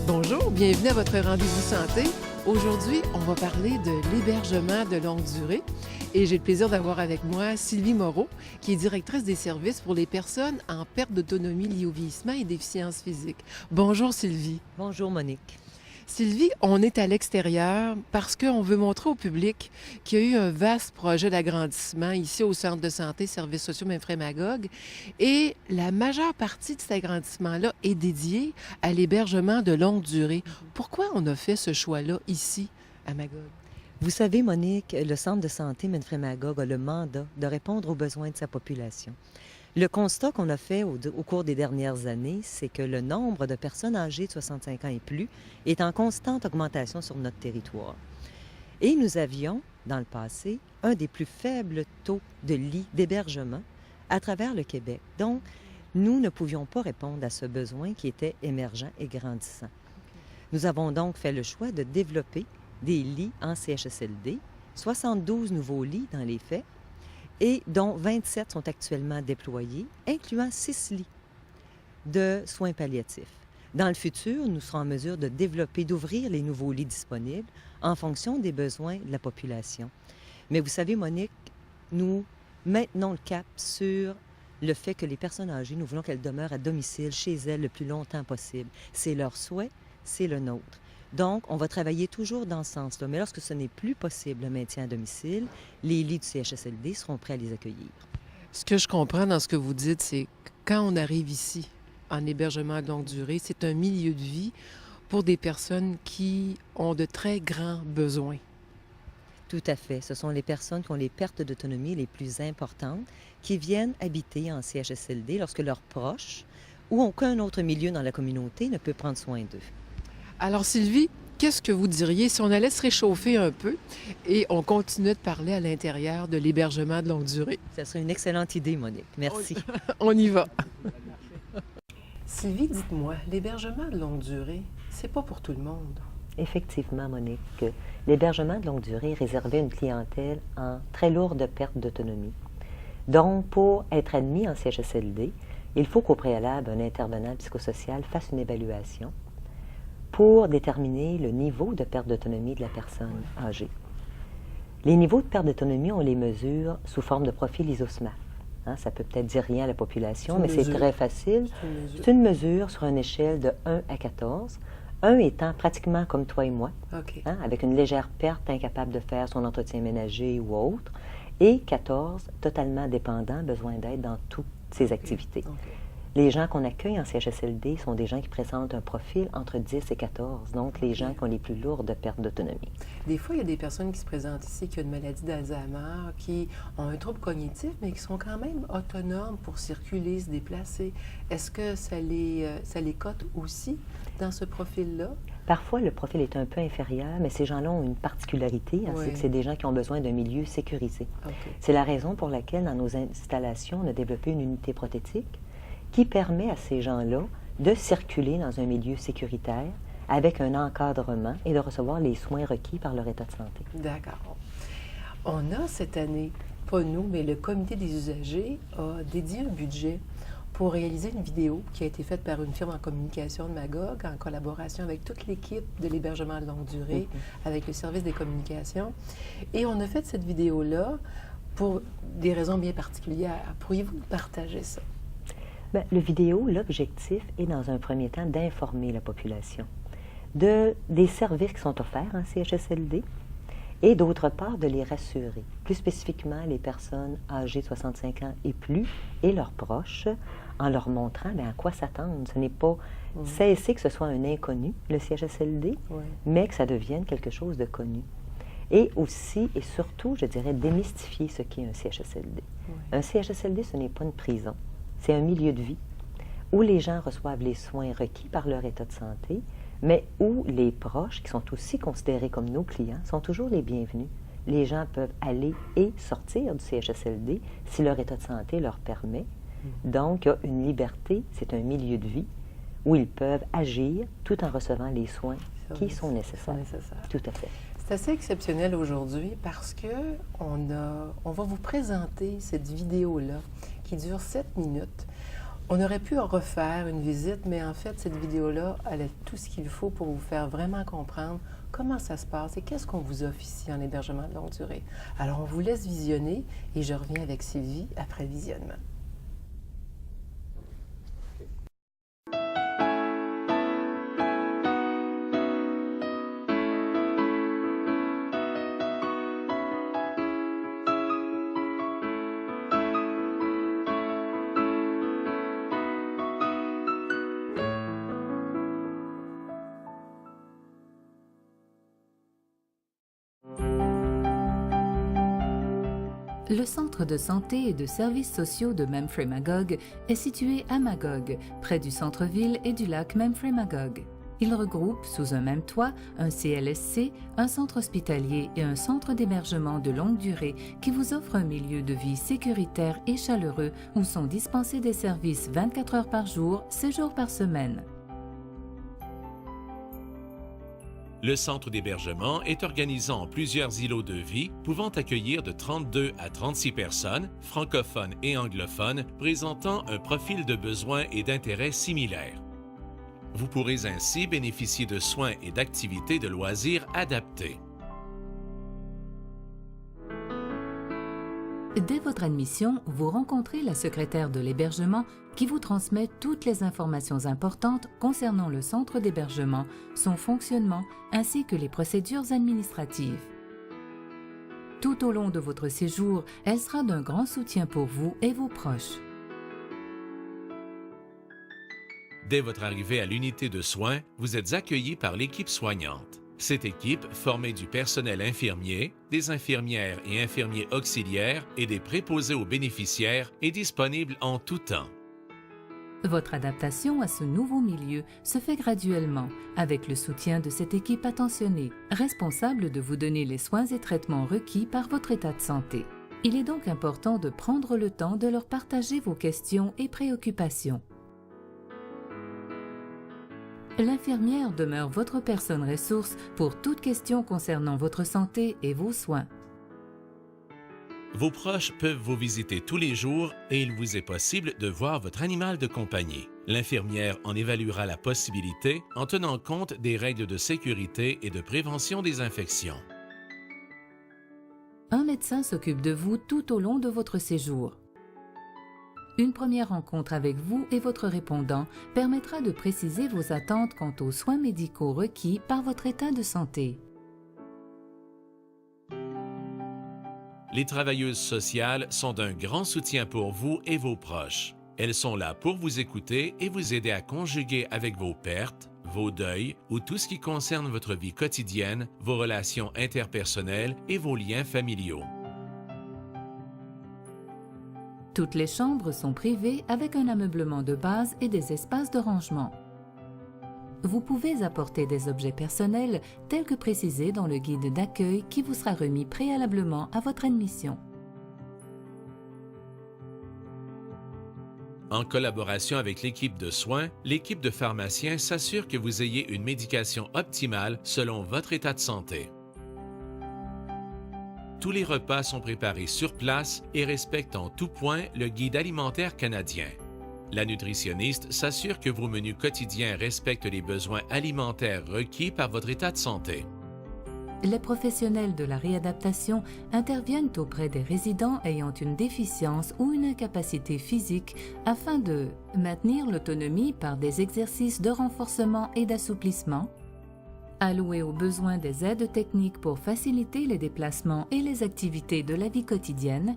Bonjour, bienvenue à votre rendez-vous santé. Aujourd'hui, on va parler de l'hébergement de longue durée et j'ai le plaisir d'avoir avec moi Sylvie Moreau, qui est directrice des services pour les personnes en perte d'autonomie liée au vieillissement et déficience physique. Bonjour Sylvie. Bonjour Monique. Sylvie, on est à l'extérieur parce qu'on veut montrer au public qu'il y a eu un vaste projet d'agrandissement ici au Centre de santé Services sociaux Memphrey-Magog et la majeure partie de cet agrandissement-là est dédiée à l'hébergement de longue durée. Pourquoi on a fait ce choix-là ici à Magog? Vous savez, Monique, le Centre de santé Memphrey-Magog a le mandat de répondre aux besoins de sa population. Le constat qu'on a fait au cours des dernières années, c'est que le nombre de personnes âgées de 65 ans et plus est en constante augmentation sur notre territoire. Et nous avions, dans le passé, un des plus faibles taux de lits d'hébergement à travers le Québec. Donc, nous ne pouvions pas répondre à ce besoin qui était émergent et grandissant. Nous avons donc fait le choix de développer des lits en CHSLD, 72 nouveaux lits dans les faits, et dont 27 sont actuellement déployés, incluant 6 lits de soins palliatifs. Dans le futur, nous serons en mesure de développer, d'ouvrir les nouveaux lits disponibles en fonction des besoins de la population. Mais vous savez, Monique, nous maintenons le cap sur le fait que les personnes âgées, nous voulons qu'elles demeurent à domicile, chez elles, le plus longtemps possible. C'est leur souhait, c'est le nôtre. Donc, on va travailler toujours dans ce sens-là. Mais lorsque ce n'est plus possible, le maintien à domicile, les lits du CHSLD seront prêts à les accueillir. Ce que je comprends dans ce que vous dites, c'est que quand on arrive ici en hébergement de longue durée, c'est un milieu de vie pour des personnes qui ont de très grands besoins. Tout à fait. Ce sont les personnes qui ont les pertes d'autonomie les plus importantes qui viennent habiter en CHSLD lorsque leurs proches ou aucun autre milieu dans la communauté ne peut prendre soin d'eux. Alors Sylvie, qu'est-ce que vous diriez si on allait se réchauffer un peu et on continuait de parler à l'intérieur de l'hébergement de longue durée? Ce serait une excellente idée, Monique. Merci. On y va. Sylvie, dites-moi, l'hébergement de longue durée, c'est pas pour tout le monde. Effectivement, Monique, l'hébergement de longue durée est réservé à une clientèle en très lourde perte d'autonomie. Donc, pour être admis en CHSLD, il faut qu'au préalable, un intervenant psychosocial fasse une évaluation pour déterminer le niveau de perte d'autonomie de la personne âgée. Les niveaux de perte d'autonomie, on les mesure sous forme de profil ISO-SMART. Ça peut peut-être dire rien à la population, mais c'est très facile. C'est une mesure sur une échelle de 1 à 14. 1 étant pratiquement comme toi et moi, avec une légère perte, incapable de faire son entretien ménager ou autre, et 14, totalement dépendant, besoin d'aide dans toutes ses activités. Les gens qu'on accueille en CHSLD sont des gens qui présentent un profil entre 10 et 14, donc les gens qui ont les plus lourdes pertes d'autonomie. Des fois, il y a des personnes qui se présentent ici qui ont une maladie d'Alzheimer, qui ont un trouble cognitif, mais qui sont quand même autonomes pour circuler, se déplacer. Est-ce que ça les cote aussi dans ce profil-là? Parfois, le profil est un peu inférieur, mais ces gens-là ont une particularité, c'est que c'est des gens qui ont besoin d'un milieu sécurisé. C'est la raison pour laquelle, dans nos installations, on a développé une unité prothétique qui permet à ces gens-là de circuler dans un milieu sécuritaire avec un encadrement et de recevoir les soins requis par leur état de santé. D'accord. On a cette année, pas nous, mais le comité des usagers a dédié un budget pour réaliser une vidéo qui a été faite par une firme en communication de Magog en collaboration avec toute l'équipe de l'hébergement de longue durée, avec le service des communications. Et on a fait cette vidéo-là pour des raisons bien particulières. Pourriez-vous partager ça? Bien, le vidéo, l'objectif est dans un premier temps d'informer la population des services qui sont offerts en CHSLD et d'autre part de les rassurer, plus spécifiquement les personnes âgées de 65 ans et plus et leurs proches, en leur montrant à quoi s'attendre. Ce n'est pas cesser que ce soit un inconnu, le CHSLD, mais que ça devienne quelque chose de connu. Et aussi, et surtout, je dirais, démystifier ce qu'est un CHSLD. Un CHSLD, ce n'est pas une prison. C'est un milieu de vie où les gens reçoivent les soins requis par leur état de santé, mais où les proches, qui sont aussi considérés comme nos clients, sont toujours les bienvenus. Les gens peuvent aller et sortir du CHSLD si leur état de santé leur permet. Donc, il y a une liberté, c'est un milieu de vie où ils peuvent agir tout en recevant les soins qui sont nécessaires. Tout à fait. C'est assez exceptionnel aujourd'hui parce que on va vous présenter cette vidéo-là qui dure 7 minutes On aurait pu en refaire une visite, mais en fait, cette vidéo-là, elle a tout ce qu'il faut pour vous faire vraiment comprendre comment ça se passe et qu'est-ce qu'on vous offre ici en hébergement de longue durée. Alors, on vous laisse visionner et je reviens avec Sylvie après le visionnement. Le centre de santé et de services sociaux de Memphremagog est situé à Magog, près du centre-ville et du lac Memphremagog. Il regroupe, sous un même toit, un CLSC, un centre hospitalier et un centre d'hébergement de longue durée qui vous offre un milieu de vie sécuritaire et chaleureux où sont dispensés des services 24 heures par jour, 7 jours par semaine. Le centre d'hébergement est organisé en plusieurs îlots de vie pouvant accueillir de 32 à 36 personnes, francophones et anglophones, présentant un profil de besoins et d'intérêts similaires. Vous pourrez ainsi bénéficier de soins et d'activités de loisirs adaptés. Dès votre admission, vous rencontrez la secrétaire de l'hébergement qui vous transmet toutes les informations importantes concernant le centre d'hébergement, son fonctionnement ainsi que les procédures administratives. Tout au long de votre séjour, elle sera d'un grand soutien pour vous et vos proches. Dès votre arrivée à l'unité de soins, vous êtes accueillis par l'équipe soignante. Cette équipe, formée du personnel infirmier, des infirmières et infirmiers auxiliaires et des préposés aux bénéficiaires, est disponible en tout temps. Votre adaptation à ce nouveau milieu se fait graduellement avec le soutien de cette équipe attentionnée, responsable de vous donner les soins et traitements requis par votre état de santé. Il est donc important de prendre le temps de leur partager vos questions et préoccupations. L'infirmière demeure votre personne ressource pour toute question concernant votre santé et vos soins. Vos proches peuvent vous visiter tous les jours et il vous est possible de voir votre animal de compagnie. L'infirmière en évaluera la possibilité en tenant compte des règles de sécurité et de prévention des infections. Un médecin s'occupe de vous tout au long de votre séjour. Une première rencontre avec vous et votre répondant permettra de préciser vos attentes quant aux soins médicaux requis par votre état de santé. Les travailleuses sociales sont d'un grand soutien pour vous et vos proches. Elles sont là pour vous écouter et vous aider à conjuguer avec vos pertes, vos deuils ou tout ce qui concerne votre vie quotidienne, vos relations interpersonnelles et vos liens familiaux. Toutes les chambres sont privées avec un ameublement de base et des espaces de rangement. Vous pouvez apporter des objets personnels tels que précisés dans le guide d'accueil qui vous sera remis préalablement à votre admission. En collaboration avec l'équipe de soins, l'équipe de pharmaciens s'assure que vous ayez une médication optimale selon votre état de santé. Tous les repas sont préparés sur place et respectent en tout point le guide alimentaire canadien. La nutritionniste s'assure que vos menus quotidiens respectent les besoins alimentaires requis par votre état de santé. Les professionnels de la réadaptation interviennent auprès des résidents ayant une déficience ou une incapacité physique afin de maintenir l'autonomie par des exercices de renforcement et d'assouplissement, allouer aux besoins des aides techniques pour faciliter les déplacements et les activités de la vie quotidienne,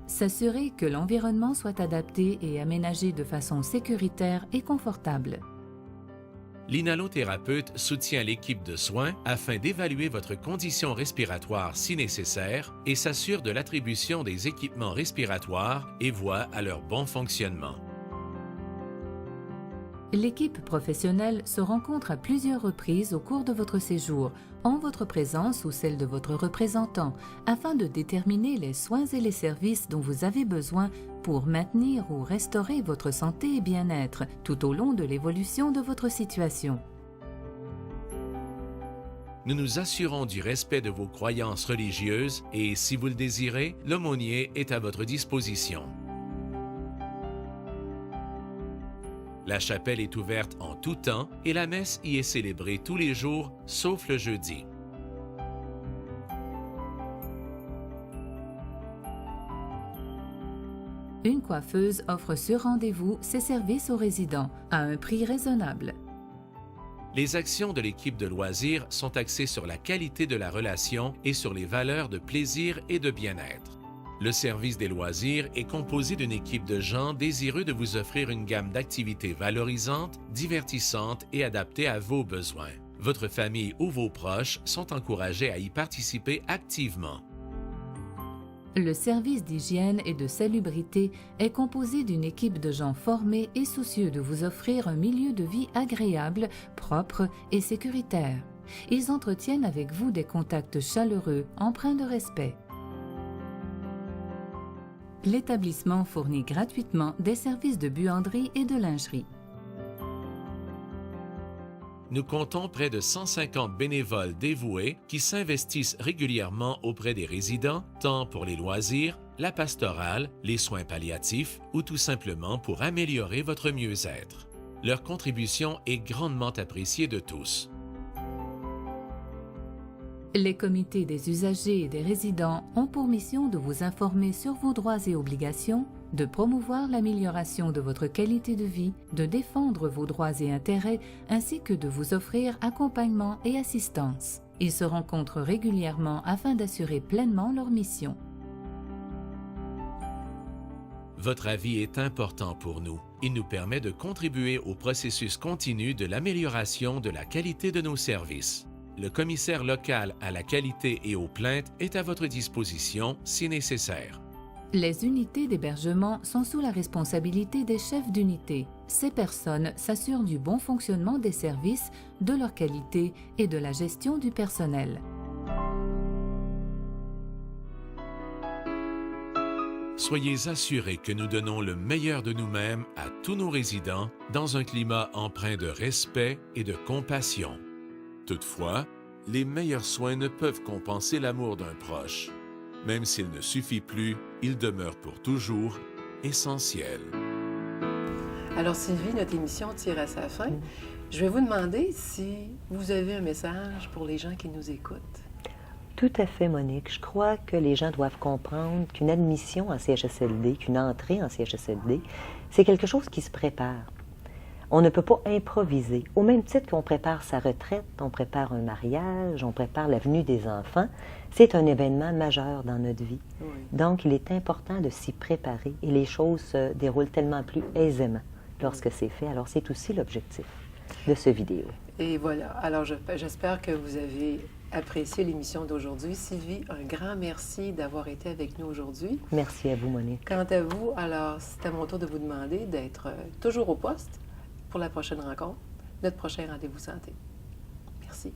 s'assurer que l'environnement soit adapté et aménagé de façon sécuritaire et confortable. L'inhalothérapeute soutient l'équipe de soins afin d'évaluer votre condition respiratoire si nécessaire et s'assure de l'attribution des équipements respiratoires et voit à leur bon fonctionnement. L'équipe professionnelle se rencontre à plusieurs reprises au cours de votre séjour, en votre présence ou celle de votre représentant, afin de déterminer les soins et les services dont vous avez besoin pour maintenir ou restaurer votre santé et bien-être tout au long de l'évolution de votre situation. Nous nous assurons du respect de vos croyances religieuses et, si vous le désirez, l'aumônier est à votre disposition. La chapelle est ouverte en tout temps et la messe y est célébrée tous les jours, sauf le jeudi. Une coiffeuse offre sur rendez-vous ses services aux résidents à un prix raisonnable. Les actions de l'équipe de loisirs sont axées sur la qualité de la relation et sur les valeurs de plaisir et de bien-être. Le service des loisirs est composé d'une équipe de gens désireux de vous offrir une gamme d'activités valorisantes, divertissantes et adaptées à vos besoins. Votre famille ou vos proches sont encouragés à y participer activement. Le service d'hygiène et de salubrité est composé d'une équipe de gens formés et soucieux de vous offrir un milieu de vie agréable, propre et sécuritaire. Ils entretiennent avec vous des contacts chaleureux, empreints de respect. L'établissement fournit gratuitement des services de buanderie et de lingerie. Nous comptons près de 150 bénévoles dévoués qui s'investissent régulièrement auprès des résidents, tant pour les loisirs, la pastorale, les soins palliatifs ou tout simplement pour améliorer votre mieux-être. Leur contribution est grandement appréciée de tous. Les comités des usagers et des résidents ont pour mission de vous informer sur vos droits et obligations, de promouvoir l'amélioration de votre qualité de vie, de défendre vos droits et intérêts, ainsi que de vous offrir accompagnement et assistance. Ils se rencontrent régulièrement afin d'assurer pleinement leur mission. Votre avis est important pour nous. Il nous permet de contribuer au processus continu de l'amélioration de la qualité de nos services. Le commissaire local à la qualité et aux plaintes est à votre disposition si nécessaire. Les unités d'hébergement sont sous la responsabilité des chefs d'unité. Ces personnes s'assurent du bon fonctionnement des services, de leur qualité et de la gestion du personnel. Soyez assurés que nous donnons le meilleur de nous-mêmes à tous nos résidents dans un climat empreint de respect et de compassion. Toutefois, les meilleurs soins ne peuvent compenser l'amour d'un proche. Même s'il ne suffit plus, il demeure pour toujours essentiel. Alors Sylvie, notre émission tire à sa fin. Je vais vous demander si vous avez un message pour les gens qui nous écoutent. Tout à fait, Monique. Je crois que les gens doivent comprendre qu'une admission en CHSLD, qu'une entrée en CHSLD, c'est quelque chose qui se prépare. On ne peut pas improviser. Au même titre qu'on prépare sa retraite, on prépare un mariage, on prépare la venue des enfants. C'est un événement majeur dans notre vie. Oui. Donc, il est important de s'y préparer et les choses se déroulent tellement plus aisément lorsque c'est fait. Alors, c'est aussi l'objectif de ce vidéo. Et voilà. Alors, j'espère que vous avez apprécié l'émission d'aujourd'hui. Sylvie, un grand merci d'avoir été avec nous aujourd'hui. Merci à vous, Monique. Quant à vous, alors, c'est à mon tour de vous demander d'être toujours au poste pour la prochaine rencontre, notre prochain rendez-vous santé. Merci.